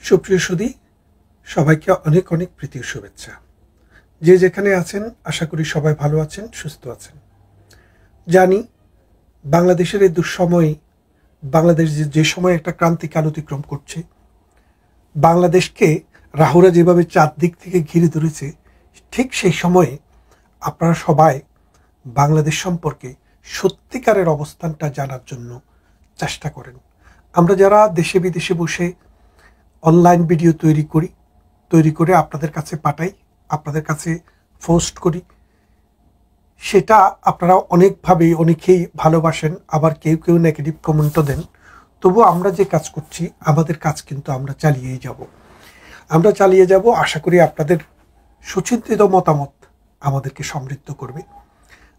সুপ্রিয় সুধী, সবাইকে অনেক অনেক প্রীতি ও শুভেচ্ছা। যে যেখানে আছেন আশা করি সবাই ভালো আছেন, সুস্থ আছেন। জানি বাংলাদেশের এই দুঃসময়ে বাংলাদেশ যে সময় একটা ক্রান্তিকাল অতিক্রম করছে, বাংলাদেশকে রাহুরা যেভাবে চারদিক থেকে ঘিরে ধরেছে, ঠিক সেই সময়ে আপনারা সবাই বাংলাদেশ সম্পর্কে সত্যিকারের অবস্থানটা জানার জন্য চেষ্টা করেন। আমরা যারা দেশে বিদেশে বসে অনলাইন ভিডিও তৈরি করে আপনাদের কাছে পাঠাই, আপনাদের কাছে পোস্ট করি, সেটা আপনারা অনেকেই ভালোবাসেন, আবার কেউ কেউ নেগেটিভ কমেন্টও দেন। তবু আমরা যে কাজ করছি, আমাদের কাজ কিন্তু আমরা চালিয়ে যাব। আশা করি আপনাদের সুচিন্তিত মতামত আমাদেরকে সমৃদ্ধ করবে।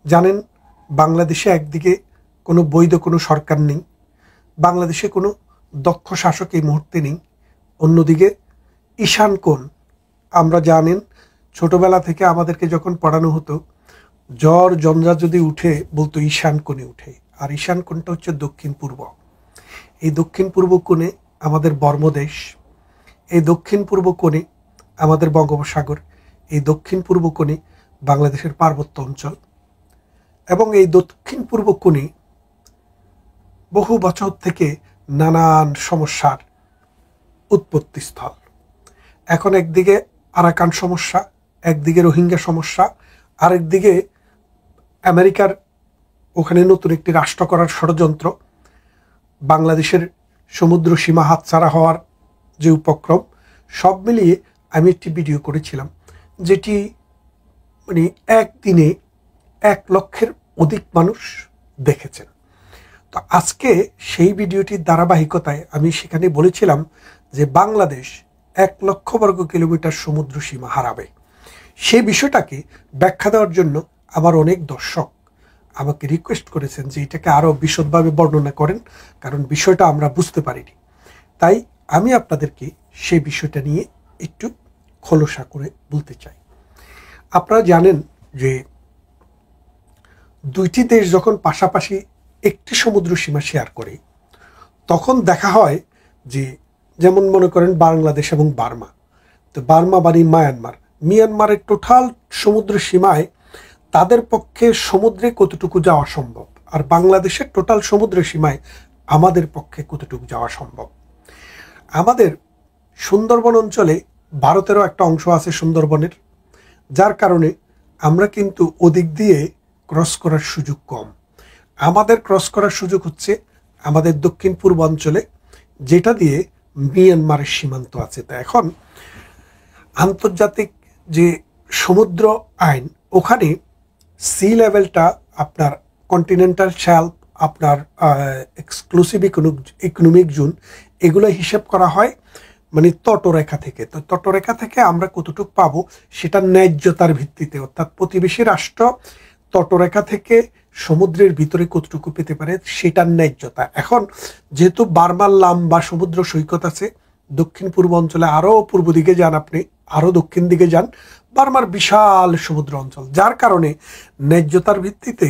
জানেন, বাংলাদেশে একদিকে কোনো বৈধ কোনো সরকার নেই, বাংলাদেশে কোনো দক্ষ শাসক এই মুহূর্তে নেই। অন্যদিকে ঈশান কোণ, আমরা জানেন ছোটবেলা থেকে আমাদেরকে যখন পড়ানো হতো, জ্বর জঞ্জা যদি উঠে বলতো ঈশান কোণে উঠে, আর ঈশান কোণটা হচ্ছে দক্ষিণ পূর্ব। এই দক্ষিণ পূর্ব কোণে আমাদের বর্মদেশ, এই দক্ষিণ পূর্ব কোণে আমাদের বঙ্গোপসাগর, এই দক্ষিণ পূর্ব কোণে বাংলাদেশের পার্বত্য অঞ্চল, এবং এই দক্ষিণ পূর্ব কোণে বহু বছর থেকে নানান সমস্যার উৎপত্তিস্থল। এখন একদিকে আরাকান সমস্যা, একদিকে রোহিঙ্গা সমস্যা, আরেকদিকে আমেরিকার ওখানে নতুন একটি রাষ্ট্র করার ষড়যন্ত্র, বাংলাদেশের সমুদ্র সীমা হাতছাড়া হওয়ার যে উপক্রম, সব মিলিয়ে আমি একটি ভিডিও করেছিলাম, যেটি একদিনে 1 লক্ষের অধিক মানুষ দেখেছেন। তো আজকে সেই ভিডিওটির ধারাবাহিকতায় আমি সেখানে বলেছিলাম যে বাংলাদেশ 1 লক্ষ বর্গ কিলোমিটার সমুদ্র সীমা হারাবে। সেই বিষয়টাকে ব্যাখ্যা দেওয়ার জন্য আমার অনেক দর্শক আমাকে রিকোয়েস্ট করেছেন যে এটাকে আরও বিশদভাবে বর্ণনা করেন, কারণ বিষয়টা আমরা বুঝতে পারিনি। তাই আমি আপনাদেরকে সেই বিষয়টা নিয়ে একটু খোলসা করে বলতে চাই। আপনারা জানেন যে দুইটি দেশ যখন পাশাপাশি একটি সমুদ্র সীমা শেয়ার করে, তখন দেখা হয় যে, যেমন মনে করেন বাংলাদেশ এবং বার্মা, তো বার্মা মানে মিয়ানমারের টোটাল সমুদ্র সীমায় তাদের পক্ষে সমুদ্রে কতটুকু যাওয়া সম্ভব, আর বাংলাদেশের টোটাল সমুদ্র সীমায় আমাদের পক্ষে কতটুকু যাওয়া সম্ভব। আমাদের সুন্দরবন অঞ্চলে ভারতেরও একটা অংশ আছে সুন্দরবনের, যার কারণে আমরা কিন্তু ওদিক দিয়ে ক্রস করার সুযোগ কম। আমাদের ক্রস করার সুযোগ হচ্ছে আমাদের দক্ষিণ পূর্বাঞ্চলে, যেটা দিয়ে মিয়ানমারের সীমান্ত আছে। তা এখন আন্তর্জাতিক যে সমুদ্র আইন, ওখানে সি লেভেলটা আপনার কন্টিনেন্টাল শেলফ, আপনার এক্সক্লুসিভ ইকোনমিক জোন, এগুলো হিসেব করা হয় তটরেখা থেকে। তো তটরেখা থেকে আমরা কতটুকু পাবো সেটা ন্যায্যতার ভিত্তিতে, অর্থাৎ প্রতিবেশী রাষ্ট্র তটরেখা থেকে সমুদ্রের ভিতরে কতটুকু পেতে পারে সেটার ন্যায্যতা। এখন যেহেতু বার্মার লাম্বা সমুদ্র সৈকত আছে, দক্ষিণ পূর্ব অঞ্চলে আরও পূর্ব দিকে যান, আপনি আরও দক্ষিণ দিকে যান, বার্মার বিশাল সমুদ্র অঞ্চল, যার কারণে ন্যায্যতার ভিত্তিতে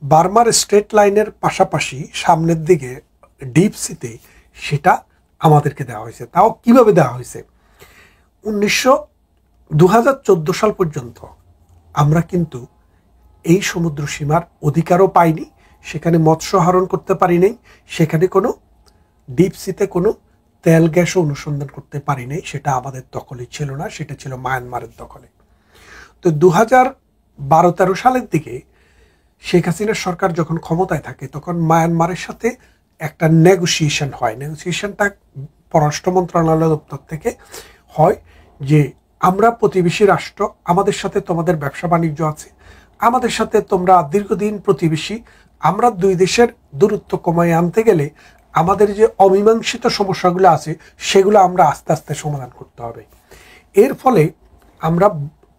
বার্মার স্ট্রেট লাইনের পাশাপাশি সামনের দিকে ডিপ সিতে সেটা আমাদেরকে দেওয়া হয়েছে। তাও কিভাবে দেওয়া হয়েছে? 2014 সাল পর্যন্ত আমরা কিন্তু এই সমুদ্র সীমার অধিকারও পাইনি, সেখানে মৎস্য আহরণ করতে পারি নাই, সেখানে কোনো ডিপ সিতে কোনো তেল গ্যাসও অনুসন্ধান করতে পারি নাই, সেটা আমাদের দখলে ছিল না, সেটা ছিল মায়ানমারের দখলে। তো 2012-13 সালের দিকে শেখ হাসিনার সরকার যখন ক্ষমতায় থাকে, তখন মায়ানমারের সাথে একটা নেগোসিয়েশন হয়। নেগোসিয়েশনটা পররাষ্ট্র মন্ত্রণালয় দপ্তর থেকে হয় যে, আমরা প্রতিবেশী রাষ্ট্র, আমাদের সাথে তোমাদের ব্যবসা বাণিজ্য আছে, আমাদের সাথে তোমরা দীর্ঘদিন প্রতিবেশী, আমরা দুই দেশের দূরত্ব কমায় আনতে গেলে আমাদের যে অমীমাংসিত সমস্যাগুলো আছে সেগুলো আমরা আস্তে আস্তে সমাধান করতে হবে। এর ফলে আমরা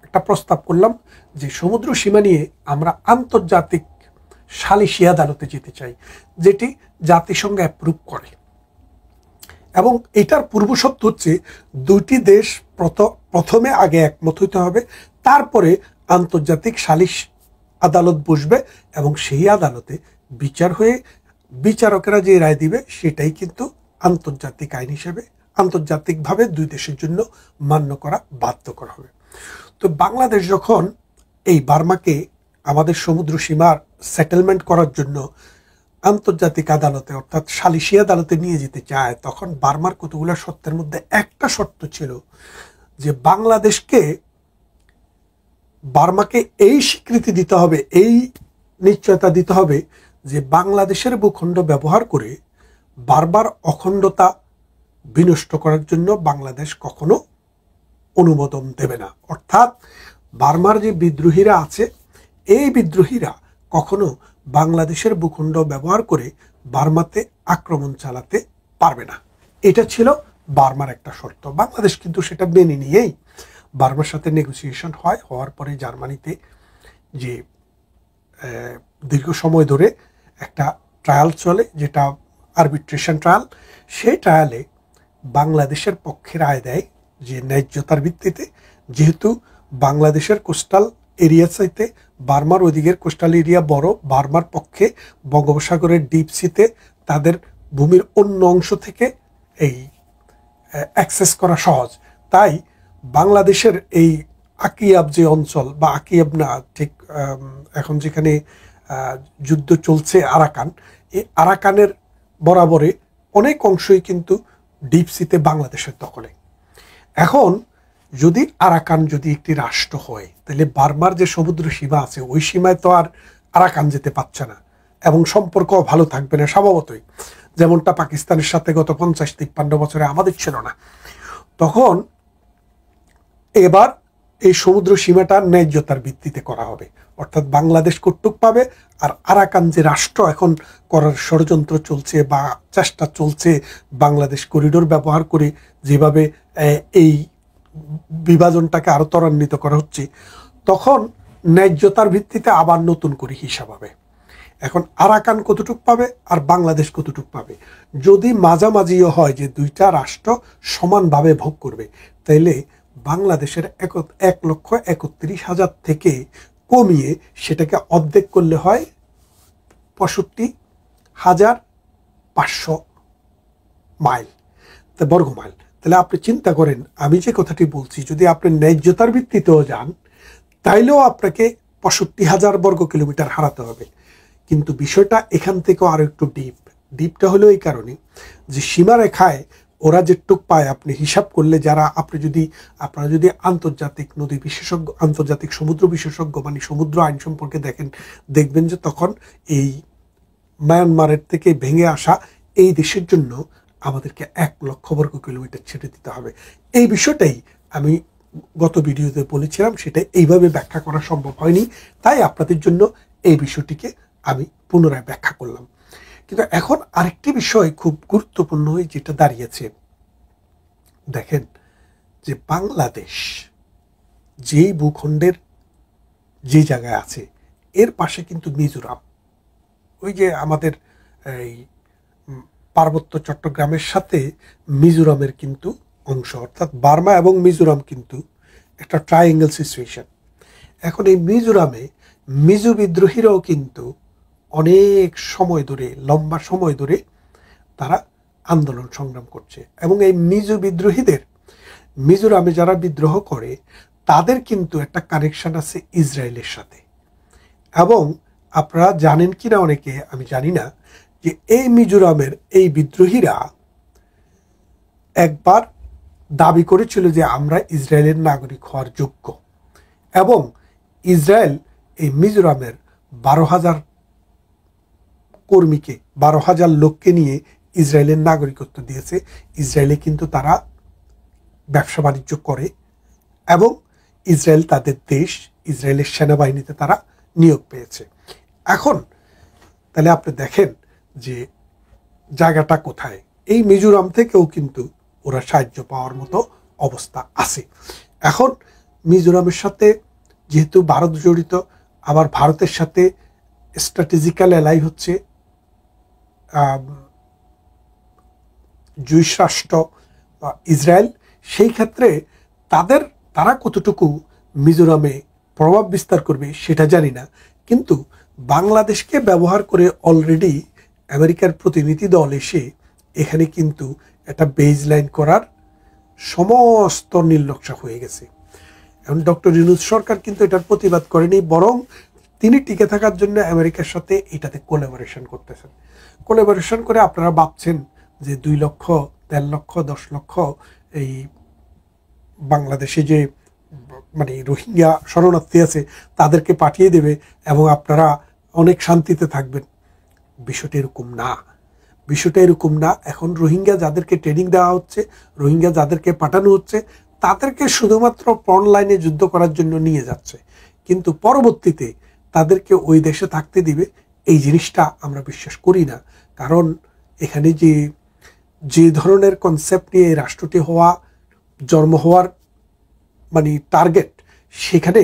একটা প্রস্তাব করলাম যে সমুদ্র সীমা নিয়ে আমরা আন্তর্জাতিক সালিসি আদালতে যেতে চাই, যেটি জাতিসংঘ অ্যাপ্রুভ করে। এবং এটার পূর্বশর্ত হচ্ছে দুটি দেশ প্রথমে আগে একমত হইতে হবে, তারপরে আন্তর্জাতিক সালিস আদালত বসবে এবং সেই আদালতে বিচার হয়ে বিচারকেরা যে রায় দিবে সেটাই কিন্তু আন্তর্জাতিক আইন হিসেবে আন্তর্জাতিকভাবে দুই দেশের জন্য মান্য করা বাধ্যকর হবে। তো বাংলাদেশ যখন এই বার্মাকে আমাদের সমুদ্র সীমার সেটেলমেন্ট করার জন্য আন্তর্জাতিক আদালতে অর্থাৎ সালিশি আদালতে নিয়ে যেতে চায়, তখন বার্মার কতগুলো শর্তের মধ্যে একটা শর্ত ছিল যে বার্মাকে এই স্বীকৃতি দিতে হবে, এই নিশ্চয়তা দিতে হবে যে বাংলাদেশের ভূখণ্ড ব্যবহার করে বারবার অখণ্ডতা বিনষ্ট করার জন্য বাংলাদেশ কখনো অনুমোদন দেবে না। অর্থাৎ বার্মার যে বিদ্রোহীরা আছে, এই বিদ্রোহীরা কখনো বাংলাদেশের ভূখণ্ড ব্যবহার করে বার্মাতে আক্রমণ চালাতে পারবে না। এটা ছিল বার্মার একটা শর্ত। বাংলাদেশ কিন্তু সেটা মেনে নিয়েই বার্মার সাথে নেগোসিয়েশন হওয়ার পরে জার্মানিতে যে দীর্ঘ সময় ধরে একটা ট্রায়াল চলে, যেটা আরবিট্রেশন ট্রায়াল, সেই ট্রায়ালে বাংলাদেশের পক্ষে রায় দেয় যে ন্যায্যতার ভিত্তিতে যেহেতু বাংলাদেশের কোস্টাল এরিয়া চাইতে বার্মার ওইদিকের কোস্টাল এরিয়া বড়, বার্মার পক্ষে বঙ্গোপসাগরের ডিপ সিতে তাদের ভূমির অন্য অংশ থেকে এই অ্যাক্সেস করা সহজ, তাই বাংলাদেশের এই আকিয়াব যে অঞ্চল, বা আকিয়াব না ঠিক এখন যেখানে যুদ্ধ চলছে আরাকান, এই আরাকানের বরাবরে অনেক অংশই কিন্তু ডিপ সিতে বাংলাদেশের দখলে। এখন যদি আরাকান যদি একটি রাষ্ট্র হয়, তাহলে বার্মার যে সমুদ্র সীমা আছে ওই সীমায় তো আর আরাকান যেতে পারছে না এবং সম্পর্কও ভালো থাকবে না স্বভাবতই, যেমনটা পাকিস্তানের সাথে গত 50-53 বছরে আমাদের ছিল না। তখন এবার এই সমুদ্র সীমাটা ন্যায্যতার ভিত্তিতে করা হবে, অর্থাৎ বাংলাদেশ কর্তৃক পাবে, আর আরাকান যে রাষ্ট্র এখন করার ষড়যন্ত্র চলছে বা চেষ্টা চলছে বাংলাদেশ করিডোর ব্যবহার করে যেভাবে এই বিভাজনটাকে আরো ত্বরান্বিত করা হচ্ছে, তখন ন্যায্যতার ভিত্তিতে আবার নতুন করে হিসাব হবে। এখন আরাকান কতটুক পাবে আর বাংলাদেশ কতটুক পাবে, যদি মাঝামাঝিও হয় যে দুইটা রাষ্ট্র সমানভাবে ভোগ করবে, তাইলে বাংলাদেশের 1,31,000 থেকে কমিয়ে সেটাকে অর্ধেক করলে হয় 65,500 মাইল, বর্গ মাইল। তাহলে আপনি চিন্তা করেন, আমি যে কথাটি বলছি, যদি আপনি ন্যায্যতার ভিত্তিতেও যান তাইলেও আপনাকে 65,000 বর্গ কিলোমিটার হারাতে হবে। কিন্তু বিষয়টা এখান থেকেও আরো একটু ডিপটা হলো এই কারণে যে সীমারেখায় ওরা যেটুক পায় আপনি হিসাব করলে, আপনারা যদি আন্তর্জাতিক নদী বিশেষজ্ঞ, আন্তর্জাতিক সমুদ্র বিশেষজ্ঞ মানে সমুদ্র আইন সম্পর্কে দেখবেন যে তখন এই মায়ানমারের থেকে ভেঙে আসা এই দেশের জন্য আমাদেরকে 1,00,000 বর্গ কিলোমিটার ছেড়ে দিতে হবে। এই বিষয়টাই আমি গত ভিডিওতে বলেছিলাম, সেটা এইভাবে ব্যাখ্যা করা সম্ভব হয়নি, তাই আপনাদের জন্য এই বিষয়টিকে আমি পুনরায় ব্যাখ্যা করলাম। কিন্তু এখন আরেকটি বিষয় খুব গুরুত্বপূর্ণ যেটা দাঁড়িয়েছে, দেখেন যে বাংলাদেশ যেই ভূখণ্ডের যে জায়গায় আছে এর পাশে কিন্তু মিজোরাম, ওই যে আমাদের এই পার্বত্য চট্টগ্রামের সাথে মিজোরামের কিন্তু অংশ, অর্থাৎ বার্মা এবং মিজোরাম কিন্তু একটা ট্রায়াঙ্গেল সিচুয়েশন। এখন এই মিজোরামে মিজো বিদ্রোহীরাও কিন্তু অনেক সময় ধরে, লম্বা সময় ধরে তারা আন্দোলন সংগ্রাম করছে, এবং এই মিজো বিদ্রোহীদের, মিজোরামে যারা বিদ্রোহ করে তাদের কিন্তু একটা কানেকশন আছে ইসরায়েলের সাথে। এবং আপনারা জানেন কিনা অনেকে, আমি জানি না, যে এই মিজোরামের এই বিদ্রোহীরা একবার দাবি করেছিল যে আমরা ইসরায়েলের নাগরিক হওয়ার যোগ্য, এবং ইসরায়েল এই মিজোরামের 12,000 কর্মীকে, 12,000 লোককে নিয়ে ইসরায়েলের নাগরিকত্ব দিয়েছে। ইসরায়েলে কিন্তু তারা ব্যবসা বাণিজ্য করে, এবং ইসরায়েল তাদের দেশ, ইসরায়েলের সেনাবাহিনীতে তারা নিয়োগ পেয়েছে। এখন তাহলে আপনি দেখেন যে জায়গাটা কোথায়, এই মিজোরাম থেকেও কিন্তু ওরা সাহায্য পাওয়ার মতো অবস্থা আছে। এখন মিজোরামের সাথে যেহেতু ভারত জড়িত, আবার ভারতের সাথে স্ট্র্যাটেজিক্যাল অ্যালাই হচ্ছে জুইশ রাষ্ট্র ইসরায়েল, সেই ক্ষেত্রে তারা কতটুকু মিজোরামে প্রভাব বিস্তার করবে সেটা জানি না। কিন্তু বাংলাদেশকে ব্যবহার করে অলরেডি আমেরিকার প্রতিনিধি দল এসে এখানে কিন্তু একটা বেজ লাইন করার সমস্ত নীল নকশা হয়ে গেছে। এখন ডক্টর ইউনূস সরকার কিন্তু এটার প্রতিবাদ করেনি, বরং তিনি টিকে থাকার জন্য আমেরিকার সাথে এটাতে কোলাবোরেশন করতেছেন। কোলাবোরেশন করে আপনারা ভাবছেন যে 2 লক্ষ, 3 লক্ষ, 10 লক্ষ এই বাংলাদেশে যে মানে রোহিঙ্গা শরণার্থী আছে তাদেরকে পাঠিয়ে দেবে এবং আপনারা অনেক শান্তিতে থাকবেন। বিষয়টা এরকম না, বিষয়টা এরকম না। এখন রোহিঙ্গা যাদেরকে ট্রেনিং দেওয়া হচ্ছে, রোহিঙ্গা যাদেরকে পাঠানো হচ্ছে, তাদেরকে শুধুমাত্র ফ্রন্ট লাইনে যুদ্ধ করার জন্য নিয়ে যাচ্ছে, কিন্তু পরবর্তীতে তাদেরকে ওই দেশে থাকতে দিবে এই জিনিসটা আমরা বিশ্বাস করি না। কারণ এখানে যে ধরনের কনসেপ্ট নিয়ে এই রাষ্ট্রটি জন্ম হওয়ার মানে টার্গেট, সেখানে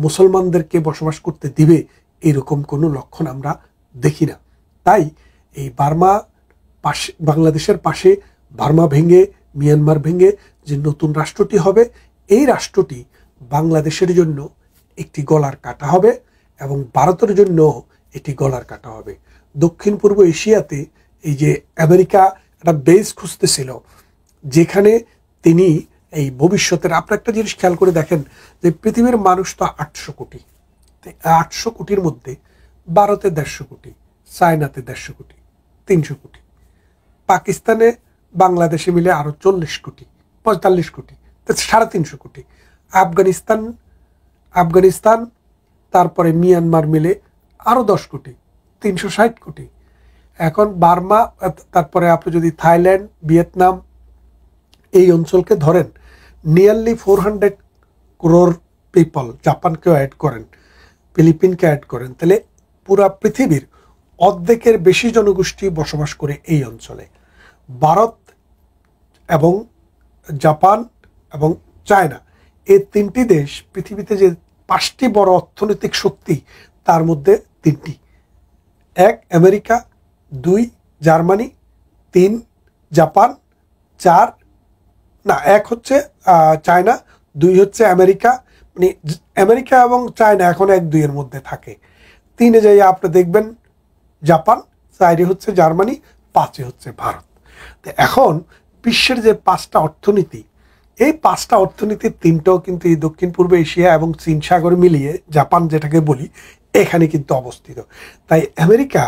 মুসলমানদেরকে বসবাস করতে দিবে এরকম কোনো লক্ষণ আমরা দেখি না। তাই এই বাংলাদেশের পাশে বার্মা ভেঙে, মিয়ানমার ভেঙে যে নতুন রাষ্ট্রটি হবে, এই রাষ্ট্রটি বাংলাদেশের জন্য একটি গলার কাটা হবে এবং ভারতের জন্য এটি গলার কাটা হবে। দক্ষিণ পূর্ব এশিয়াতে এই যে আমেরিকা একটা বেস খুঁজতেছিল, যেখানে তিনি এই ভবিষ্যতের, আপনি একটা জিনিস খেয়াল করে দেখেন যে পৃথিবীর মানুষ তো 800 কোটি, 800 কোটির মধ্যে ভারতে 150 কোটি, চায়নাতে 150 কোটি, 300 কোটি, পাকিস্তানে বাংলাদেশে মিলে আরো 40 কোটি, 45 কোটি, 350 কোটি, আফগানিস্তান তারপরে মিয়ানমার মিলে আরো 10 কোটি, 360 কোটি। এখন বার্মা, তারপরে আপনি যদি থাইল্যান্ড, ভিয়েতনাম এই অঞ্চলকে ধরেন, নিয়ারলি 400 crore পিপল, জাপানকেও অ্যাড করেন, ফিলিপিনকে অ্যাড করেন, তাহলে পুরা পৃথিবীর অর্ধেকের বেশি জনগোষ্ঠী বসবাস করে এই অঞ্চলে। ভারত এবং জাপান এবং চায়না, এই 3টি দেশ পৃথিবীতে যে 5টি বড় অর্থনৈতিক শক্তি, তার মধ্যে 3টি, 1 আমেরিকা, 2 জার্মানি, 3 জাপান, 1 হচ্ছে চায়না, 2 হচ্ছে আমেরিকা। মানে আমেরিকা এবং চায়না এখন 1-2 এর মধ্যে থাকে। 3-এ যাই আপনি দেখবেন জাপান, 4-এ হচ্ছে জার্মানি, 5-এ হচ্ছে ভারত। তো এখন বিশ্বের যে 5টা অর্থনীতি, এই 5টা অর্থনীতির 3টাও কিন্তু এই দক্ষিণ পূর্ব এশিয়া এবং চীন সাগর মিলিয়ে জাপান যেটাকে বলি, এখানে কিন্তু অবস্থিত। তাই আমেরিকা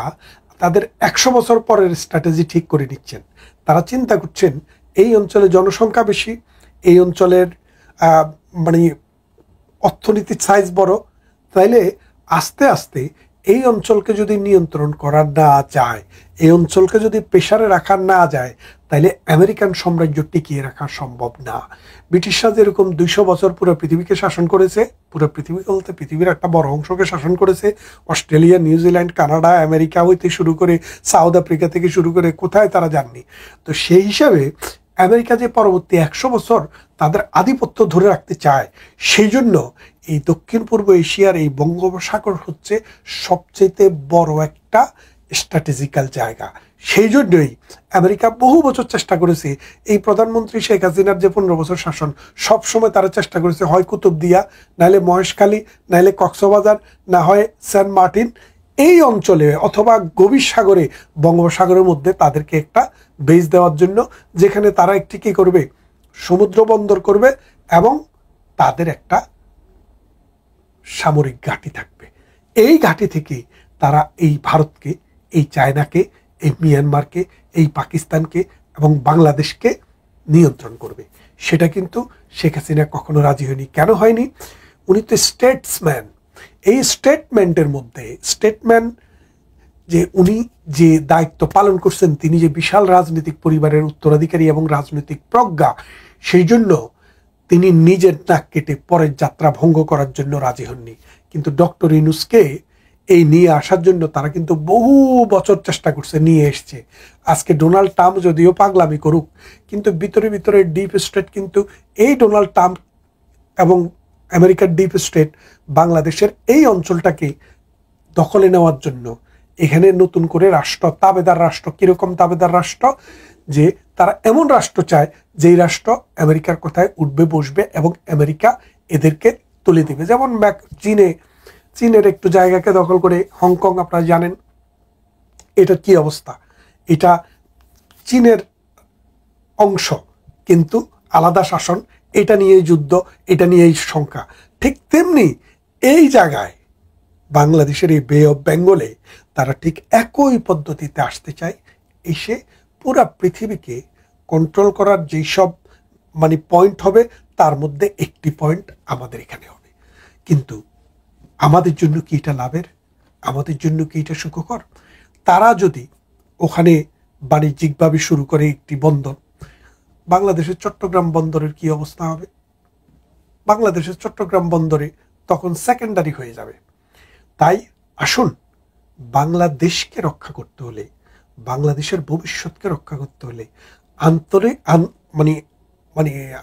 তাদের 100 বছর পরের স্ট্র্যাটেজি ঠিক করে নিচ্ছেন। তারা চিন্তা করছেন এই অঞ্চলে জনসংখ্যা বেশি, এই অঞ্চলের মানে অর্থনীতির সাইজ বড়, তাইলে আস্তে আস্তে এই অঞ্চলকে যদি নিয়ন্ত্রণ করা না যায়, এই অঞ্চলকে যদি প্রেসারে রাখা না যায়, তাইলে আমেরিকান সাম্রাজ্য টিকিয়ে রাখা সম্ভব না। ব্রিটিশরা যেরকম 200 বছর পুরো পৃথিবীকে শাসন করেছে, পুরো পৃথিবী বলতে পৃথিবীর একটা বড় অংশকে শাসন করেছে, অস্ট্রেলিয়া, নিউজিল্যান্ড, কানাডা, আমেরিকা হইতে শুরু করে সাউথ আফ্রিকা থেকে শুরু করে কোথায় তারা যাননি। তো সেই হিসাবে আমেরিকা যে পরবর্তী 100 বছর তাদের আধিপত্য ধরে রাখতে চায়, সেই জন্য এই দক্ষিণ পূর্ব এশিয়ার এই বঙ্গোপসাগর হচ্ছে সবচেয়ে বড় একটা স্ট্র্যাটেজিক্যাল জায়গা। সেই জন্যই আমেরিকা বহু বছর চেষ্টা করেছে, এই প্রধানমন্ত্রী শেখ হাসিনার যে 15 বছর শাসন, সবসময় তারা চেষ্টা করেছে হয় কুতুবদিয়া, নাহলে মহেশখালী, নাহলে কক্সবাজার, না হয় সেন্ট মার্টিন, এই অঞ্চলে অথবা গভীর সাগরে, বঙ্গোপসাগরের মধ্যে তাদেরকে একটা বেস দেওয়ার জন্য, যেখানে তারা একটি কী করবে, সমুদ্র বন্দর করবে এবং তাদের একটা সামরিক ঘাঁটি থাকবে। এই ঘাঁটি থেকে তারা এই ভারতকে, এই চায়নাকে, এই মিয়ানমারকে, এই পাকিস্তানকে এবং বাংলাদেশকে নিয়ন্ত্রণ করবে। সেটা কিন্তু শেখ হাসিনা কখনো রাজি হয়নি। কেন হয়নি? উনি তো স্টেটসম্যান। এই স্টেটমেন্টের মধ্যে যে উনি যে দায়িত্ব পালন করছেন, তিনি যে বিশাল রাজনৈতিক পরিবারের উত্তরাধিকারী এবং রাজনৈতিক প্রজ্ঞা, সেই জন্য তিনি নিজের নাক কেটে পরের যাত্রা ভঙ্গ করার জন্য রাজি হননি। কিন্তু ডক্টর ইউনূসকে এই নিয়ে আসার জন্য তারা কিন্তু বহু বছর চেষ্টা করছে, নিয়ে এসছে। আজকে ডোনাল্ড ট্রাম্প যদিও পাগলামি করুক, কিন্তু ভিতরে ভিতরে ডিপ স্টেট কিন্তু এই ডোনাল্ড ট্রাম্প এবং আমেরিকার ডিপ স্টেট বাংলাদেশের এই অঞ্চলটাকে দখলে নেওয়ার জন্য এখানে নতুন করে রাষ্ট্র, তাবেদার রাষ্ট্র, কিরকম তাবেদার রাষ্ট্র, যে তারা এমন রাষ্ট্র চায় যেই রাষ্ট্র আমেরিকার কথায় উঠবে বসবে এবং আমেরিকা এদেরকে তুলে দিবে। যেমন চীনের একটু জায়গাকে দখল করে হংকং, আপনারা জানেন এটা কি অবস্থা। এটা চীনের অংশ, কিন্তু আলাদা শাসন, এটা নিয়েই যুদ্ধ, এটা নিয়েই শঙ্কা। ঠিক তেমনি এই জায়গায় বাংলাদেশের এই বে অফ বেঙ্গলে তারা ঠিক একই পদ্ধতিতে আসতে চায়, এসে পুরা পৃথিবীকে কন্ট্রোল করার যেই সব পয়েন্ট হবে, তার মধ্যে একটি পয়েন্ট আমাদের এখানে হবে। কিন্তু আমাদের জন্য কি এটা লাভের? আমাদের জন্য কি এটা সুখকর? তারা যদি ওখানে বাণিজ্যিকভাবে শুরু করে একটি বন্দর, বাংলাদেশের চট্টগ্রাম বন্দরের কি অবস্থা হবে? বাংলাদেশের চট্টগ্রাম বন্দরে তখন সেকেন্ডারি হয়ে যাবে। তাই আসুন, বাংলাদেশকে রক্ষা করতে হলে, বাংলাদেশের ভবিষ্যৎকে রক্ষা করতে হলে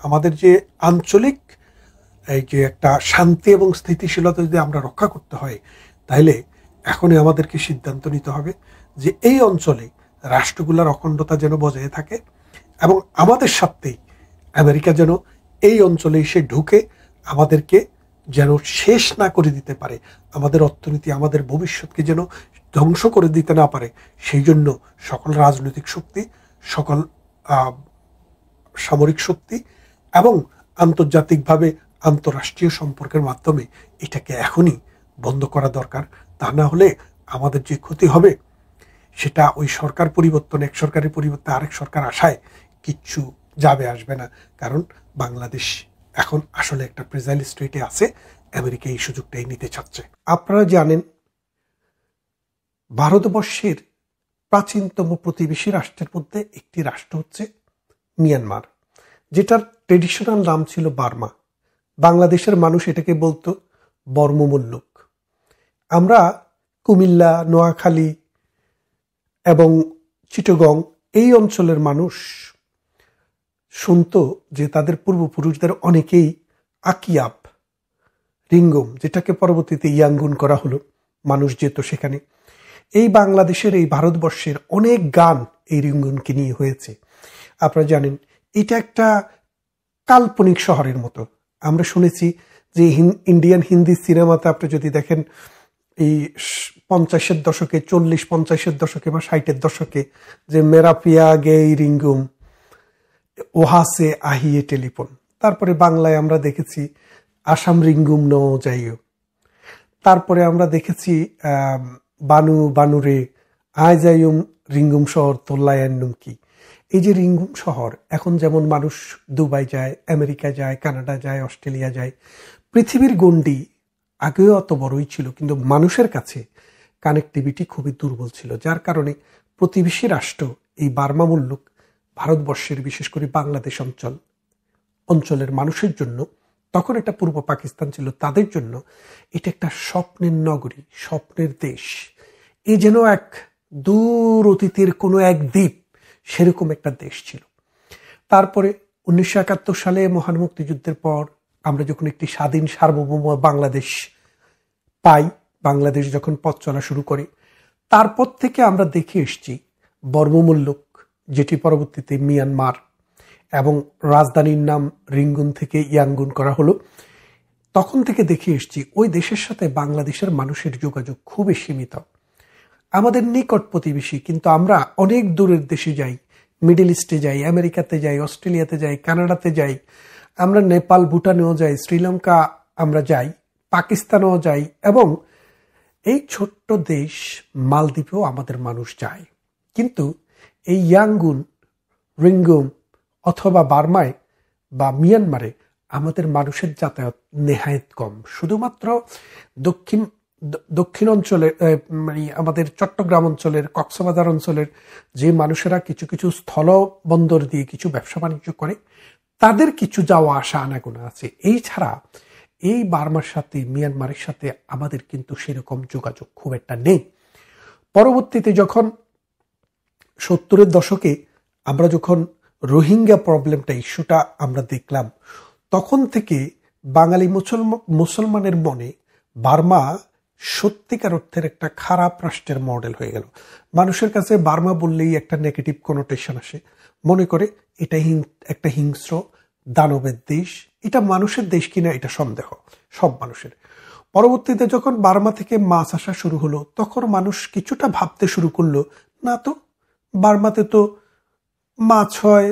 আমাদের যে আঞ্চলিক এই যে একটা শান্তি এবং স্থিতিশীলতা যদি আমরা রক্ষা করতে হয়, তাহলে এখনই আমাদেরকে সিদ্ধান্ত নিতে হবে যে এই অঞ্চলে রাষ্ট্রগুলোর অখণ্ডতা যেন বজায় থাকে, এবং আমাদের সাথেই আমেরিকা যেন এই অঞ্চলে এসে ঢুকে আমাদেরকে যেন শেষ না করে দিতে পারে, আমাদের অর্থনীতি, আমাদের ভবিষ্যৎকে যেন ধ্বংস করে দিতে না পারে। সেই জন্য সকল রাজনৈতিক শক্তি, সকল সামরিক শক্তি এবং আন্তর্জাতিকভাবে আন্তঃরাষ্ট্রীয় সম্পর্কের মাধ্যমে এটাকে এখনই বন্ধ করা দরকার। তা না হলে আমাদের যে ক্ষতি হবে, সেটা ওই সরকার পরিবর্তন, এক সরকারের পরিবর্তে আরেক সরকার আসায় কিচ্ছু যাবে আসবে না। কারণ বাংলাদেশ এখন আসলে একটা প্রেজাইল স্টেটে আছে, আমেরিকা এই সুযোগটাই নিতে চাচ্ছে। আপনারা জানেন, ভারতবর্ষের প্রাচীনতম প্রতিবেশী রাষ্ট্রের মধ্যে একটি রাষ্ট্র হচ্ছে মিয়ানমার, যেটার ট্রেডিশনাল নাম ছিল বার্মা। বাংলাদেশের মানুষ এটাকে বলতো বর্মমল্লুক। আমরা কুমিল্লা, নোয়াখালী এবং চিটাগং এই অঞ্চলের মানুষ শুনতো যে তাদের পূর্বপুরুষদের অনেকেই আকিয়াব, রিঙ্গুম, যেটাকে পরবর্তীতে ইয়াঙ্গুন করা হলো, মানুষ যেত সেখানে। এই বাংলাদেশের, এই ভারতবর্ষের অনেক গান এই রিঙ্গুনকে নিয়ে হয়েছে। আপনারা জানেন, এটা একটা কাল্পনিক শহরের মতো। আমরা শুনেছি যে ইন্ডিয়ান হিন্দি সিনেমাতে আপনি যদি দেখেন, এই 50-এর দশকে, 40-50-এর দশকে বা 60-এর দশকে, যে মেরা পিয়া গে রিঙ্গুম ওহা সে আহিয়ে টেলিফোন। তারপরে বাংলায় আমরা দেখেছি আসাম রিঙ্গুম ন যাইও। তারপরে আমরা দেখেছি বানু বানুরে আয় যাইম রিঙ্গুম শহর তোল্লায়ান্নুম কি। এই যে রিঙ্গুম শহর, এখন যেমন মানুষ দুবাই যায়, আমেরিকা যায়, কানাডা যায়, অস্ট্রেলিয়া যায়, পৃথিবীর গণ্ডি আগেও অত বড়ই ছিল, কিন্তু মানুষের কাছে কানেক্টিভিটি খুবই দুর্বল ছিল, যার কারণে প্রতিবেশী রাষ্ট্র এই বার্মা মুল্লুক ভারতবর্ষের, বিশেষ করে বাংলাদেশ অঞ্চলের মানুষের জন্য, তখন এটা পূর্ব পাকিস্তান ছিল, তাদের জন্য এটা একটা স্বপ্নের নগরী, স্বপ্নের দেশ। এ যেন এক দূর অতীতের কোনো এক দ্বীপ, সেরকম একটা দেশ ছিল। তারপরে 1971 সালে মহান মুক্তিযুদ্ধের পর আমরা যখন একটি স্বাধীন সার্বভৌম বাংলাদেশ পাই, বাংলাদেশ যখন পথ চলা শুরু করে, তারপর থেকে আমরা দেখে এসছি বর্মমল্লুক, যেটি পরবর্তীতে মিয়ানমার, এবং রাজধানীর নাম রিঙ্গুন থেকে ইয়াঙ্গুন করা হলো। তখন থেকে দেখে এসছি ওই দেশের সাথে বাংলাদেশের মানুষের যোগাযোগ খুবই সীমিত। আমাদের নিকট প্রতিবেশী, কিন্তু আমরা অনেক দূরের দেশে যাই, মিডল ইস্টে যাই, আমেরিকাতে যাই, অস্ট্রেলিয়াতে যাই, কানাডাতে যাই, আমরা নেপাল, ভুটানেও যাই, শ্রীলঙ্কা আমরা যাই, পাকিস্তানেও যাই, এবং এই ছোট্ট দেশ মালদ্বীপেও আমাদের মানুষ যায়। কিন্তু এই ইয়াঙ্গুন, রিঙ্গুম অথবা বার্মায় বা মিয়ানমারে আমাদের মানুষের যাতায়াত নেহায়েত কম। শুধুমাত্র দক্ষিণ অঞ্চলের, আমাদের চট্টগ্রাম অঞ্চলের, কক্সবাজার অঞ্চলের যে মানুষেরা কিছু কিছু স্থল বন্দর দিয়ে কিছু ব্যবসা বাণিজ্য করে, তাদের কিছু যাওয়া আসা আনাগোনা আছে। এই ছাড়া এই বার্মার সাথে, মিয়ানমারের সাথে আমাদের কিন্তু সেরকম যোগাযোগ খুব একটা নেই। পরবর্তীতে যখন 70-এর দশকে আমরা যখন রোহিঙ্গা প্রবলেমটা, ইস্যুটা আমরা দেখলাম, তখন থেকে বাঙালি মুসলমানের মনে বার্মা সত্যিকার অর্থের একটা খারাপ রাষ্ট্রের মডেল হয়ে গেল। মানুষের কাছে বার্মা বললেই একটা নেগেটিভ কোনোটেশন আসে, মনে করে এটা একটা হিংস্র দানবের দেশ। এটা মানুষের দেশ কিনা এটা সন্দেহ সব মানুষের। পরবর্তীতে যখন বার্মা থেকে মাছ আসা শুরু হলো, তখন মানুষ কিছুটা ভাবতে শুরু করলো, না তো, বার্মাতে তো মাছ হয়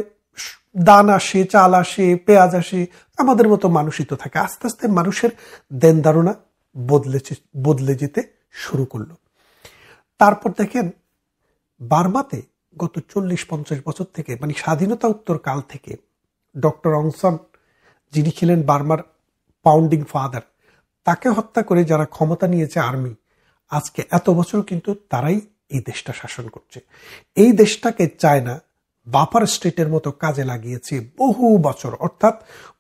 দান আসে, চাল আসে, পেঁয়াজ আসে, আমাদের মতো মানুষই তো থাকে। আস্তে আস্তে মানুষের দেন ধারণা বদলে যেতে শুরু করলো। তারপর দেখেন বার্মাতে গত 40-50 বছর থেকে, মানে স্বাধীনতা উত্তর কাল থেকে ডক্টর অং সান, যিনি ছিলেন বার্মার ফাউন্ডিং ফাদার, তাকে হত্যা করে যারা ক্ষমতা নিয়েছে আর্মি, আজকে এত বছর কিন্তু তারাই এই দেশটা শাসন করছে। এই দেশটাকে চায়না বাফার স্টেটের মতো কাজে লাগিয়েছে বহু বছর। অর্থাৎ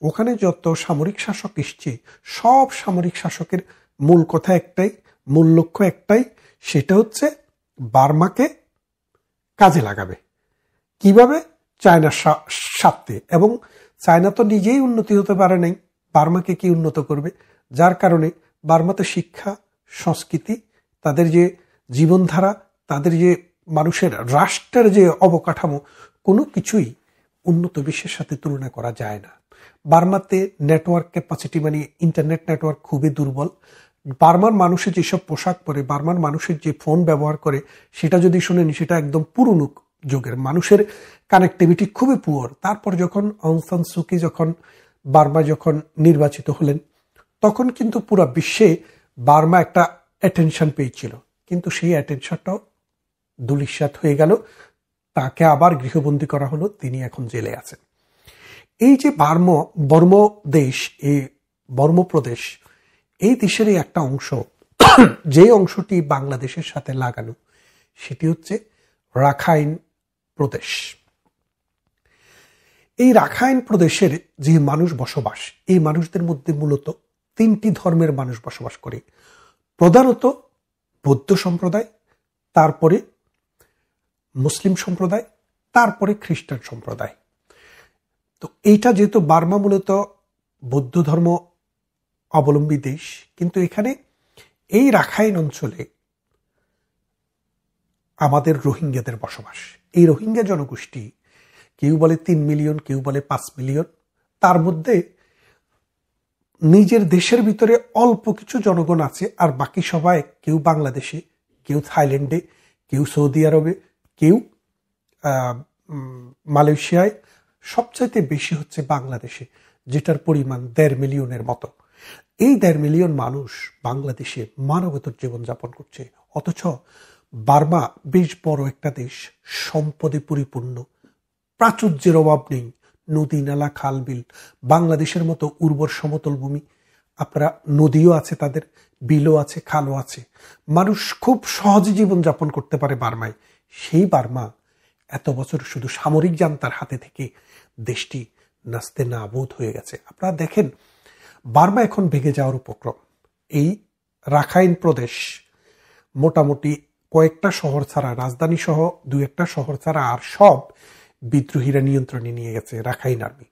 ওখানে যত সামরিক শাসক এসছে, সব সামরিক শাসকের মূল কথা একটাই, মূল লক্ষ্য একটাই, সেটা হচ্ছে বার্মাকে কাজে লাগাবে কিভাবে, চায়নার স্বার্থে। এবং চায়না তো নিজেই উন্নতি হতে পারে নাই, বার্মাকে কি উন্নত করবে? যার কারণে বার্মাতে শিক্ষা, সংস্কৃতি, তাদের যে জীবনধারা, তাদের যে মানুষের রাষ্ট্রের যে অবকাঠামো, কোনো কিছুই উন্নত বিশ্বের সাথে তুলনা করা যায় না। বার্মাতে নেটওয়ার্ক ক্যাপাসিটি, মানে ইন্টারনেট নেটওয়ার্ক খুবই দুর্বল। বার্মার মানুষের যেসব পোশাক পরে, বার্মার মানুষের যে ফোন ব্যবহার করে, সেটা যদি শুনেন সেটা একদম পুরনো যুগের। মানুষের কানেক্টিভিটি খুবই পুয়ার। তারপর যখন অং সান সুকি যখন বার্মা যখন নির্বাচিত হলেন, তখন কিন্তু পুরো বিশ্বে বার্মা একটা অ্যাটেনশন পেয়েছিল, কিন্তু সেই অ্যাটেনশনটাও ধূলিসাৎ হয়ে গেল। তাকে আবার গৃহবন্দী করা হলো, তিনি এখন জেলে আছেন। এই যে বর্ম দেশ, এই বর্ম প্রদেশ, এই দেশেরই একটা অংশ, যে অংশটি বাংলাদেশের সাথে লাগানো, সেটি হচ্ছে রাখাইন প্রদেশ। এই রাখাইন প্রদেশের যে মানুষ বসবাস, এই মানুষদের মধ্যে মূলত 3টি ধর্মের মানুষ বসবাস করে। প্রধানত বৌদ্ধ সম্প্রদায়, তারপরে মুসলিম সম্প্রদায়, তারপরে খ্রিস্টান সম্প্রদায়। তো এইটা যেহেতু বার্মা মূলত বৌদ্ধ ধর্ম অবলম্বী দেশ, কিন্তু এখানে এই রাখাইন অঞ্চলে আমাদের রোহিঙ্গাদের বসবাস। এই রোহিঙ্গা জনগোষ্ঠী, কেউ বলে 3 মিলিয়ন, কেউ বলে 5 মিলিয়ন। তার মধ্যে নিজের দেশের ভিতরে অল্প কিছু জনগণ আছে, আর বাকি সবাই কেউ বাংলাদেশে, কেউ থাইল্যান্ডে, কেউ সৌদি আরবে, কেউ মালয়েশিয়ায়, সবচাইতে বেশি হচ্ছে বাংলাদেশে, যেটার পরিমাণ 1.5 মিলিয়নের মতো। এই 1.5 মিলিয়ন মানুষ বাংলাদেশে মানবেতর জীবনযাপন করছে। অথচ বার্মা বেশ বড় একটা দেশ, সম্পদে পরিপূর্ণ, প্রাচুর্যের অভাব নেই, নদী নালা খাল বিল, বাংলাদেশের মতো উর্বর সমতল ভূমি, আপনারা নদীও আছে, তাদের বিলও আছে, খালও আছে, মানুষ খুব সহজে জীবনযাপন করতে পারে বার্মায়। সেই বার্মা এত বছর শুধু সামরিক জান্তার হাতে থেকে দেশটি নাস্তে নাবুদ হয়ে গেছে। আপনারা দেখেন বার্মা এখন ভেঙে যাওয়ার উপক্রম। এই রাখাইন প্রদেশ মোটামুটি কয়েকটা শহর ছাড়া, রাজধানী সহ 2-1টা শহর ছাড়া আর সব বিদ্রোহীরা নিয়ন্ত্রণে নিয়ে গেছে রাখাইন আর্মি।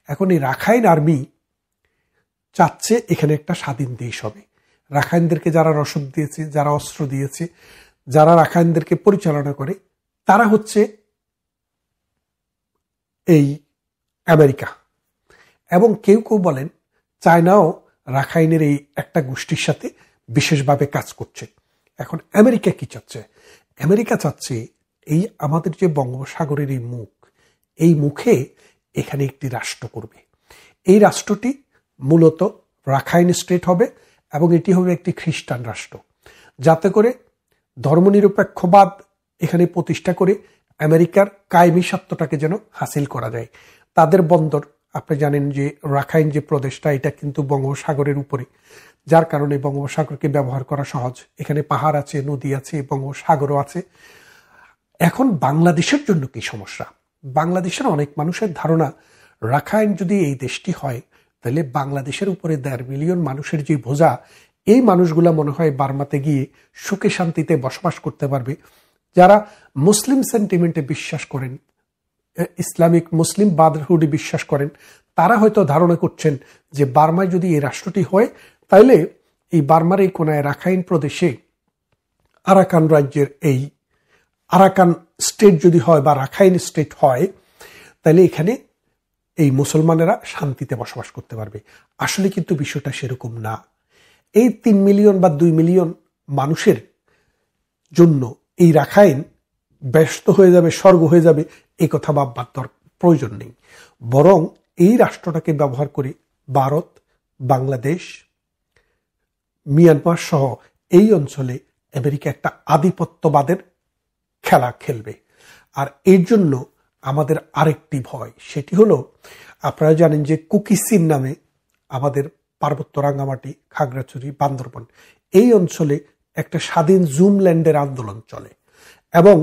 এখন এই রাখাইন আর্মি চাচ্ছে এখানে একটা স্বাধীন দেশ হবে। রাখাইনদেরকে যারা রসদ দিয়েছে, যারা অস্ত্র দিয়েছে, যারা রাখাইনদেরকে পরিচালনা করে, তারা হচ্ছে এই আমেরিকা। এবং কেউ কেউ বলেন চায়নাও রাখাইনের এই একটা গোষ্ঠীর সাথে বিশেষভাবে কাজ করছে। এখন আমেরিকা কি চাচ্ছে? আমেরিকা চাচ্ছে এই আমাদের যে বঙ্গোপসাগরের এই মুখ, এই মুখে এখানে একটি রাষ্ট্র করবে। এই রাষ্ট্রটি মূলত রাখাইন স্টেট হবে, এবং এটি হবে একটি খ্রিস্টান রাষ্ট্র, যাতে করে ধর্মনিরপেক্ষবাদ এখানে প্রতিষ্ঠা করে আমেরিকার কায়েমি স্বার্থটাকে যেন হাসিল করা যায়। তাদের বন্দর, আপনি জানেন যে রাখাইন যে প্রদেশটা, এটা কিন্তু বঙ্গোপসাগরের উপরে, যার কারণে বঙ্গোপসাগরকে ব্যবহার করা সহজ। এখানে পাহাড় আছে, নদী আছে, বঙ্গোপসাগরও আছে। এখন বাংলাদেশের জন্য কি সমস্যা? বাংলাদেশের অনেক মানুষের ধারণা, রাখাইন যদি এই দেশটি হয়, তাহলে বাংলাদেশের উপরে 1.5 মিলিয়ন মানুষের যে বোঝা, এই মানুষগুলা মনে হয় বার্মাতে গিয়ে সুখে শান্তিতে বসবাস করতে পারবে। যারা মুসলিম সেন্টিমেন্টে বিশ্বাস করেন, ইসলামিক মুসলিম ব্রাদারহুডে বিশ্বাস করেন, তারা হয়তো ধারণা করছেন যে বার্মায় যদি এই রাষ্ট্রটি হয়, তাহলে এই বার্মার এই কোনায় রাখাইন প্রদেশে আরাকান রাজ্যের এই আরাকান স্টেট যদি হয় বা রাখাইন স্টেট হয়, তাহলে এখানে এই মুসলমানেরা শান্তিতে বসবাস করতে পারবে। আসলে কিন্তু বিষয়টা সেরকম না। এই 3 মিলিয়ন বা 2 মিলিয়ন মানুষের জন্য এই রাখাইন ব্যস্ত হয়ে যাবে, স্বর্গ হয়ে যাবে, এই কথা ভাববার প্রয়োজন নেই। বরং এই রাষ্ট্রটাকে ব্যবহার করে ভারত, বাংলাদেশ, মিয়ানমার সহ এই অঞ্চলে আমেরিকা একটা আধিপত্যবাদের খেলা খেলবে। আর এর জন্য আমাদের আরেকটি ভয়, সেটি হলো আপনারা জানেন যে কুকিসিন নামে আমাদের পার্বত্য রাঙ্গামাটি, খাগড়াছড়ি, বান্দরবন এই অঞ্চলে একটা স্বাধীন জুমল্যান্ডের আন্দোলন চলে এবং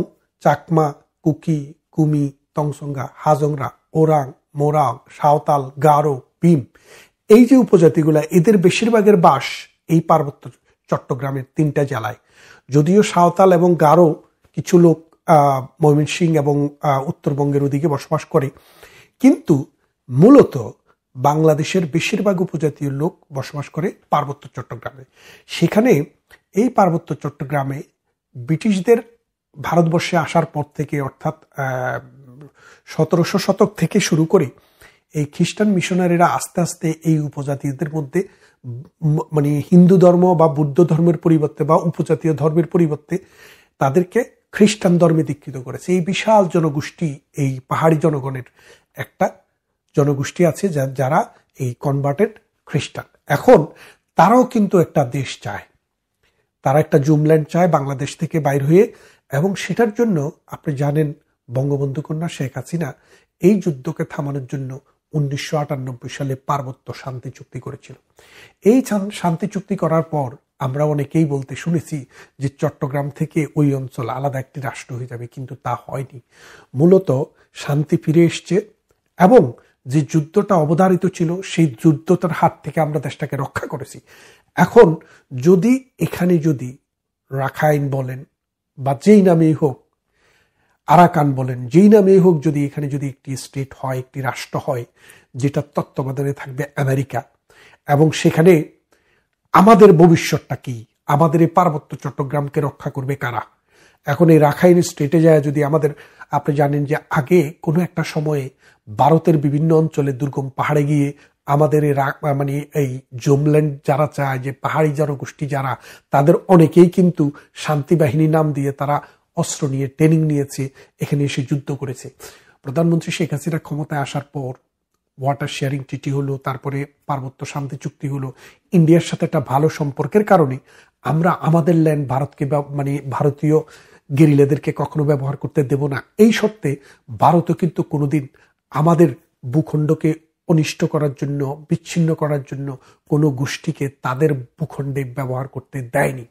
চাকমা, কুকি, কুমি, তংসঙ্গা, হাজংরা, ওরাং, মোরাং, সাঁওতাল, গারো, ভীম এই যে উপজাতিগুলা, এদের বেশিরভাগের বাস এই পার্বত্য চট্টগ্রামের 3টা জেলায়। যদিও সাঁওতাল এবং গারো কিছু লোক ময়মনসিংহ এবং উত্তরবঙ্গের ওদিকে বসবাস করে, কিন্তু মূলত বাংলাদেশের বেশিরভাগ উপজাতীয় লোক বসবাস করে পার্বত্য চট্টগ্রামে। সেখানে এই পার্বত্য চট্টগ্রামে ব্রিটিশদের ভারতবর্ষে আসার পর থেকে, অর্থাৎ 1700 শতক থেকে শুরু করে এই খ্রিস্টান মিশনারিরা আস্তে আস্তে এই উপজাতীয়দের মধ্যে মানে হিন্দু ধর্ম বা বৌদ্ধ ধর্মের পরিবর্তে বা উপজাতীয় ধর্মের পরিবর্তে তাদেরকে খ্রিস্টান ধর্মে দীক্ষিত করেছে। এই বিশাল জনগোষ্ঠী, এই পাহাড়ি জনগণের একটা জনগোষ্ঠী আছে যারা এই কনভার্টেড খ্রিস্টান। এখন তারাও কিন্তু একটা দেশ চায়, তারা একটা জুমল্যান্ড চায় বাংলাদেশ থেকে বাইর হয়ে, এবং সেটার জন্য আপনি জানেন বঙ্গবন্ধু কন্যা শেখ হাসিনা এই যুদ্ধকে থামানোর জন্য 1998 সালে পার্বত্য শান্তি চুক্তি করেছিল। এই শান্তি চুক্তি করার পর আমরা অনেকেই বলতে শুনেছি যে চট্টগ্রাম থেকে ওই অঞ্চল আলাদা একটি রাষ্ট্র হয়ে যাবে, কিন্তু তা হয়নি। মূলত শান্তি ফিরে এসছে এবং যে যুদ্ধটা অবধারিত ছিল সেই যুদ্ধটার হাত থেকে আমরা দেশটাকে রক্ষা করেছি। এখন যদি এখানে যদি রাখাইন বলেন বা যেই নামেই হোক, আরাকান বলেন, যেই নামেই হোক, যদি এখানে যদি একটি স্টেট হয়, একটি রাষ্ট্র হয় যেটা তত্ত্বাবধানে থাকবে আমেরিকা, এবং সেখানে আমাদের ভবিষ্যৎটা কি, আমাদের এই পার্বত্য চট্টগ্রামকে রক্ষা করবে কারা? এখন এই রাখাইন স্টেটে যায় যদি আমাদের, আপনি জানেন যে আগে কোনো একটা সময়ে ভারতের বিভিন্ন অঞ্চলে দুর্গম পাহাড়ে গিয়ে আমাদের মানে এই জুমল্যান্ড যারা চায়, যে পাহাড়ি জনগোষ্ঠী যারা, তাদের অনেকেই কিন্তু শান্তি বাহিনী নাম দিয়ে তারা অস্ত্র নিয়ে ট্রেনিং নিয়েছে, এখানে এসে যুদ্ধ করেছে। প্রধানমন্ত্রী শেখ হাসিনা ক্ষমতায় আসার পর ওয়াটার শেয়ারিং ট্রিটি হলো, তারপরে পার্বত্য শান্তি চুক্তি হলো, ইন্ডিয়ার সাথে একটা ভালো সম্পর্কের কারণে আমরা আমাদের ল্যান্ড ভারতকে মানে ভারতীয় গেরিলাদেরকে কখনো ব্যবহার করতে দেব না। এই শর্তে ভারতও কিন্তু কোনোদিন আমাদের ভূখণ্ডকে অনিষ্ট করার জন্য, বিচ্ছিন্ন করার জন্য কোনো গোষ্ঠীকে তাদের ভূখণ্ডে ব্যবহার করতে দেয়নি।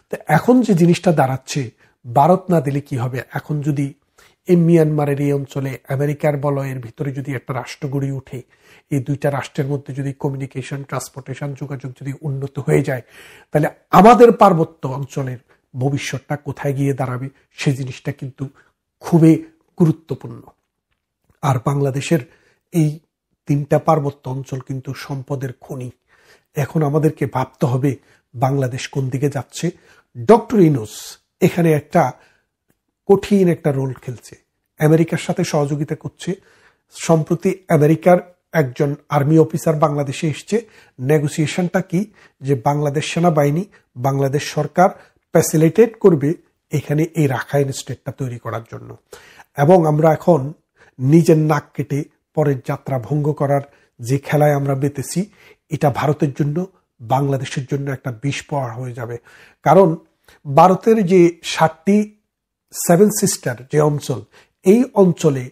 তো এখন যে জিনিসটা দাঁড়াচ্ছে, ভারত না দিলে কি হবে? এখন যদি এই মিয়ানমারের এই অঞ্চলে আমেরিকার বলয়ের ভিতরে যদি একটা রাষ্ট্র গড়ে উঠে, এই 2টা রাষ্ট্রের মধ্যে যদি কমিউনিকেশন, ট্রান্সপোর্টেশন, যোগাযোগ যদি উন্নত হয়ে যায়, তাহলে আমাদের পার্বত্য অঞ্চলের ভবিষ্যৎটা কোথায় গিয়ে দাঁড়াবে সেই জিনিসটা কিন্তু খুবই গুরুত্বপূর্ণ। আর বাংলাদেশের এই 3টা পার্বত্য অঞ্চল কিন্তু সম্পদের খনি। এখন আমাদেরকে ভাবতে হবে বাংলাদেশ কোন দিকে যাচ্ছে। ডক্টর ইউনূস এখানে একটা কঠিন একটা রোল খেলছে, আমেরিকার সাথে সহযোগিতা করছে। সম্প্রতি আমেরিকার একজন আর্মি অফিসার বাংলাদেশে এসছে। নেগোসিয়েশনটা কি? যে বাংলাদেশ সেনাবাহিনী, বাংলাদেশ সরকার ফ্যাসিলিটেট করবে এখানে এই রাখাইন স্টেটটা তৈরি করার জন্য। এবং আমরা এখন নিজের নাক কেটে পরের যাত্রা ভঙ্গ করার যে খেলায় আমরা বেঁধেছি, এটা ভারতের জন্য, বাংলাদেশের জন্য একটা বিষ প্রহার হয়ে যাবে। কারণ ভারতের যে 7টি 7 সিস্টার যে অঞ্চল, এই অঞ্চলে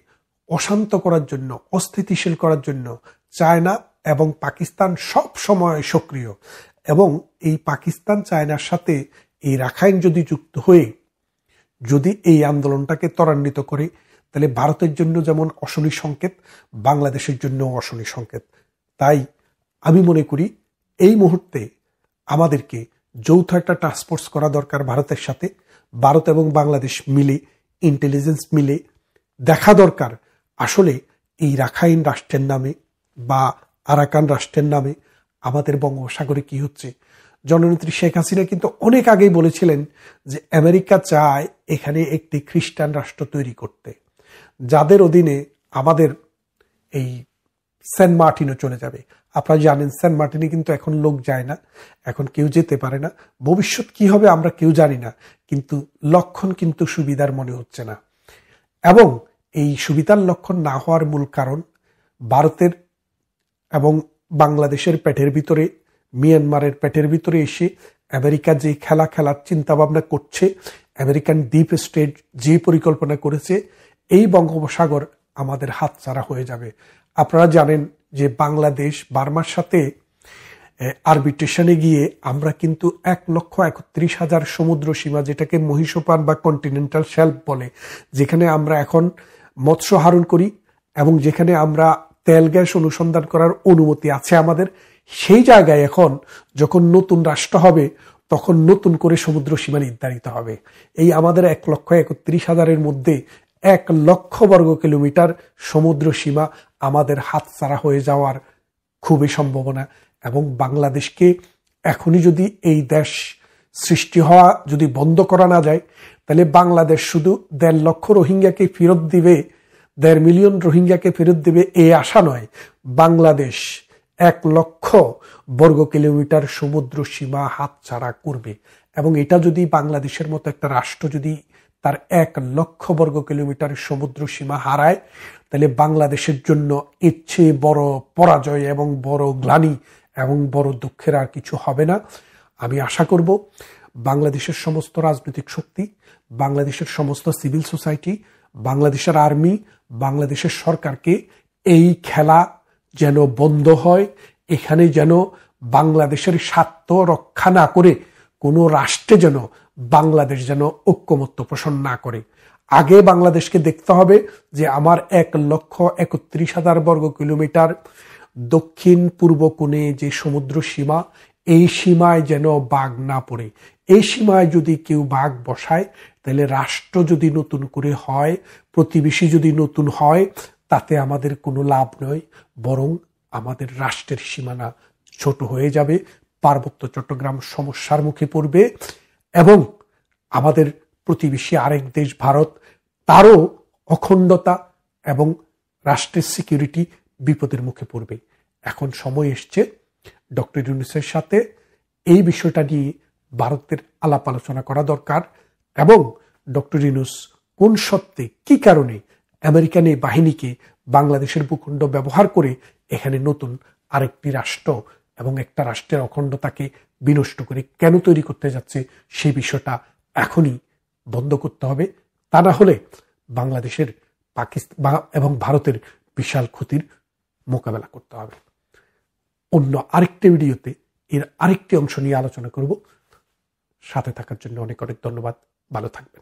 অশান্ত করার জন্য, অস্থিতিশীল করার জন্য চায়না এবং পাকিস্তান সব সময় সক্রিয়। এবং এই পাকিস্তান চায়নার সাথে এই রাখাইন যদি যুক্ত হয়ে যদি এই আন্দোলনটাকে ত্বরান্বিত করে, তাহলে ভারতের জন্য যেমন অশনি সংকেত, বাংলাদেশের জন্য অশনি সংকেত। তাই আমি মনে করি এই মুহূর্তে আমাদেরকে যৌথ একটা টাস্কফোর্স করা দরকার ভারতের সাথে। ভারত এবং বাংলাদেশ মিলে, ইন্টেলিজেন্স মিলে দেখা দরকার আসলে এই রাখাইন রাষ্ট্রের নামে বা আরাকান রাষ্ট্রের নামে আমাদের বঙ্গোপসাগরে কি হচ্ছে। জননেত্রী শেখ হাসিনা কিন্তু অনেক আগেই বলেছিলেন যে আমেরিকা চায় এখানে একটি খ্রিস্টান রাষ্ট্র তৈরি করতে, যাদের অধীনে আমাদের এই সেন্ট মার্টিনও চলে যাবে। আপনারা জানেন সেন্ট মার্টিনে কিন্তু এখন লোক যায় না, এখন কেউ যেতে পারে না। ভবিষ্যৎ কি হবে আমরা কেউ জানি না, কিন্তু লক্ষণ কিন্তু সুবিধার মনে হচ্ছে না। এবং এই সুবিধার লক্ষণ না হওয়ার মূল কারণ ভারতের এবং বাংলাদেশের পেটের ভিতরে, মিয়ানমারের পেটের ভিতরে এসে আমেরিকা যে খেলা খেলার চিন্তা ভাবনা করছে, আমেরিকান ডিপ স্টেট যে পরিকল্পনা করেছে, এই বঙ্গোপসাগর আমাদের হাতছাড়া হয়ে যাবে। আপনারা জানেন যে বাংলাদেশ বার্মার সাথে আরবিট্রেশনে গিয়ে আমরা কিন্তু 1,31,000 সমুদ্র সীমা, যেটাকে মহীসোপান বা কন্টিনেন্টাল শেলফ বলে, যেখানে আমরা এখন মৎস্য আহরণ করি এবং যেখানে আমরা তেল গ্যাস অনুসন্ধান করার অনুমতি আছে আমাদের, সেই জায়গায় এখন যখন নতুন রাষ্ট্র হবে তখন নতুন করে সমুদ্র সীমা নির্ধারিত হবে। এই আমাদের 1,31,000-এর মধ্যে 1,00,000 বর্গ কিলোমিটার সমুদ্র সীমা আমাদের হাতছাড়া হয়ে যাওয়ার খুবই সম্ভাবনা। এবং বাংলাদেশকে এখনই যদি এই দেশ সৃষ্টি হওয়া যদি বন্ধ করা না যায়, তাহলে বাংলাদেশ শুধু 1.5 লক্ষ রোহিঙ্গাকে ফেরত দিবে, 1.5 মিলিয়ন রোহিঙ্গাকে ফেরত দিবে এই আশা নয়, বাংলাদেশ 1,00,000 বর্গ কিলোমিটার সমুদ্র সীমা হাতছাড়া করবে। এবং এটা যদি বাংলাদেশের মতো একটা রাষ্ট্র যদি তার 1,00,000 বর্গ কিলোমিটার সমুদ্র সীমা হারায়, তাহলে বাংলাদেশের জন্য এর চেয়ে বড় পরাজয় এবং বড় গ্লানি এবং বড় দুঃখের আর কিছু হবে না। আমি আশা করব বাংলাদেশের সমস্ত রাজনৈতিক শক্তি, বাংলাদেশের সমস্ত সিভিল সোসাইটি, বাংলাদেশের আর্মি, বাংলাদেশের সরকারকে এই খেলা যেন বন্ধ হয়। এখানে যেন বাংলাদেশের স্বার্থ রক্ষা না করে কোনো রাষ্ট্রে যেন বাংলাদেশ যেন ঐক্যমত্য পোষণ না করে। আগে বাংলাদেশকে দেখতে হবে যে আমার 1,31,000 বর্গ কিলোমিটার দক্ষিণ পূর্ব কোণে যে সমুদ্র সীমা, এই সীমায় যেন বাঘ না পড়ে। এই সীমায় যদি কেউ বাঘ বসায়, তাহলে রাষ্ট্র যদি নতুন করে হয়, প্রতিবেশী যদি নতুন হয়, তাতে আমাদের কোনো লাভ নয়, বরং আমাদের রাষ্ট্রের সীমানা ছোট হয়ে যাবে, পার্বত্য চট্টগ্রাম সমস্যার মুখে পড়বে এবং আমাদের প্রতিবেশী আরেক দেশ ভারত, তারও অখণ্ডতা এবং রাষ্ট্রের সিকিউরিটি বিপদের মুখে পড়বে। এখন সময় এসছে ডক্টর ইউনূসের সাথে এই বিষয়টা নিয়ে ভারতের আলাপ আলোচনা করা দরকার এবং ডক্টর ইউনূস কোন সত্ত্বে, কি কারণে আমেরিকান এই বাহিনীকে বাংলাদেশের ভূখণ্ড ব্যবহার করে এখানে নতুন আরেকটি রাষ্ট্র এবং একটা রাষ্ট্রের অখণ্ডতাকে বিনষ্ট করে কেন তৈরি করতে যাচ্ছে, সেই বিষয়টা এখনই বন্ধ করতে হবে। তা না হলে বাংলাদেশের পাকিস্তান এবং ভারতের বিশাল ক্ষতির মোকাবেলা করতে হবে। অন্য আরেকটি ভিডিওতে এর আরেকটি অংশ নিয়ে আলোচনা করব। সাথে থাকার জন্য অনেক অনেক ধন্যবাদ। ভালো থাকবেন।